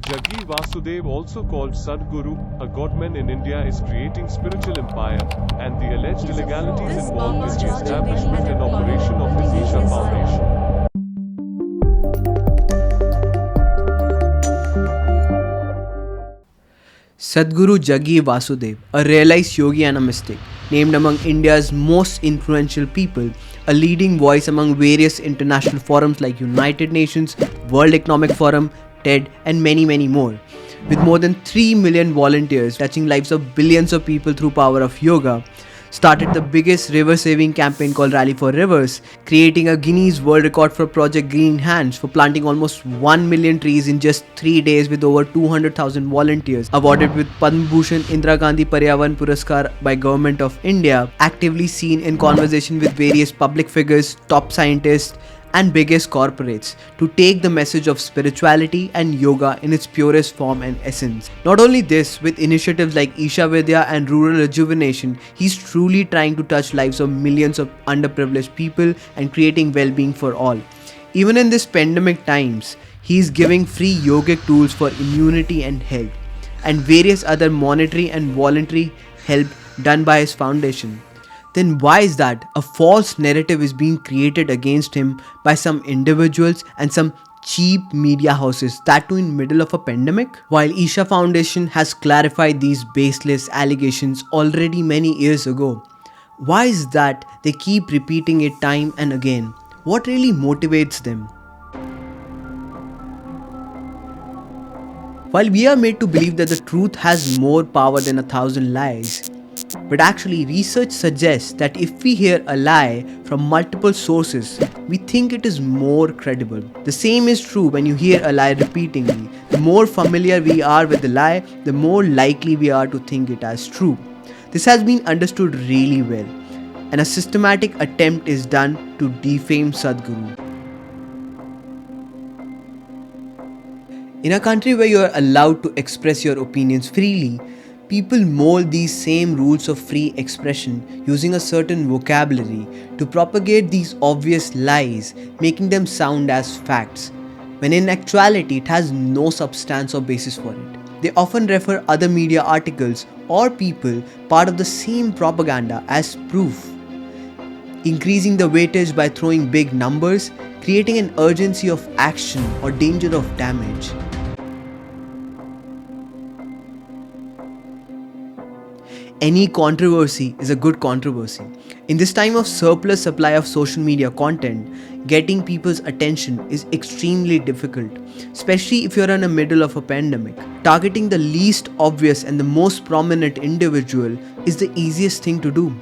Jaggi Vasudev, also called Sadhguru, a godman in India, is creating spiritual empire, and the alleged illegalities involved in the establishment and operation of his Isha Foundation. Sadhguru Jaggi Vasudev, a realized yogi and a mystic, named among India's most influential people, a leading voice among various international forums like United Nations, World Economic Forum, TED, and many more. With more than 3 million volunteers touching lives of billions of people through power of yoga, started the biggest river saving campaign called Rally for Rivers, creating a Guinness World Record for Project Green Hands for planting almost 1 million trees in just 3 days with over 200,000 volunteers, awarded with Padma Bhushan Indira Gandhi Paryavaran Puraskar by Government of India, actively seen in conversation with various public figures, top scientists, and biggest corporates to take the message of spirituality and yoga in its purest form and essence. Not only this, with initiatives like Isha Vidya and rural rejuvenation, he's truly trying to touch lives of millions of underprivileged people and creating well-being for all. Even in this pandemic times, he's giving free yogic tools for immunity and health, and various other monetary and voluntary help done by his foundation. Then why is that a false narrative is being created against him by some individuals and some cheap media houses, that too in middle of a pandemic? While Isha Foundation has clarified these baseless allegations already many years ago, why is that they keep repeating it time and again? What really motivates them? While we are made to believe that the truth has more power than 1,000 lies, but actually research suggests that if we hear a lie from multiple sources, we think it is more credible. The same is true when you hear a lie repeatedly. The more familiar we are with the lie, the more likely we are to think it as true. This has been understood really well, and a systematic attempt is done to defame Sadhguru. In a country where you are allowed to express your opinions freely, people mold these same rules of free expression using a certain vocabulary to propagate these obvious lies, making them sound as facts, when in actuality it has no substance or basis for it. They often refer other media articles or people part of the same propaganda as proof, increasing the weightage by throwing big numbers, creating an urgency of action or danger of damage. Any controversy is a good controversy. In this time of surplus supply of social media content, getting people's attention is extremely difficult, especially if you're in the middle of a pandemic. Targeting the least obvious and the most prominent individual is the easiest thing to do.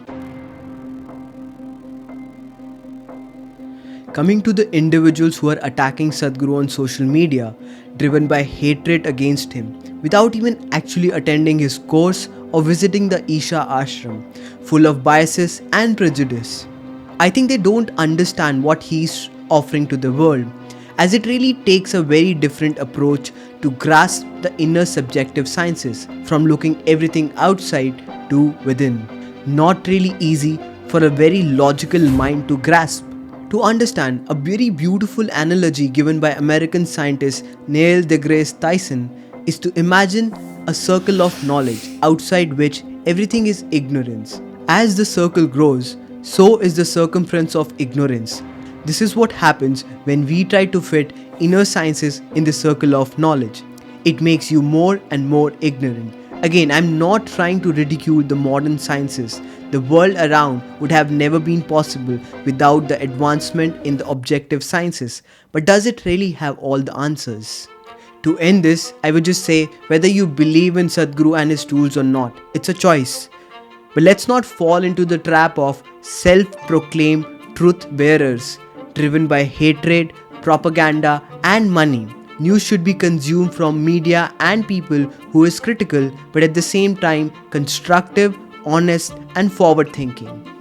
Coming to the individuals who are attacking Sadhguru on social media, driven by hatred against him, without even actually attending his course or visiting the Isha ashram, full of biases and prejudice. I think they don't understand what he's offering to the world, as it really takes a very different approach to grasp the inner subjective sciences, from looking everything outside to within. Not really easy for a very logical mind to grasp. To understand, a very beautiful analogy given by American scientist Neil deGrasse Tyson is to imagine a circle of knowledge outside which everything is ignorance. As the circle grows, so is the circumference of ignorance. This is what happens when we try to fit inner sciences in the circle of knowledge. It makes you more and more ignorant. Again, I'm not trying to ridicule the modern sciences. The world around would have never been possible without the advancement in the objective sciences. But does it really have all the answers? To end this, I would just say, whether you believe in Sadhguru and his tools or not, it's a choice. But let's not fall into the trap of self-proclaimed truth bearers, driven by hatred, propaganda, and money. News should be consumed from media and people who is critical, but at the same time constructive, honest, and forward-thinking.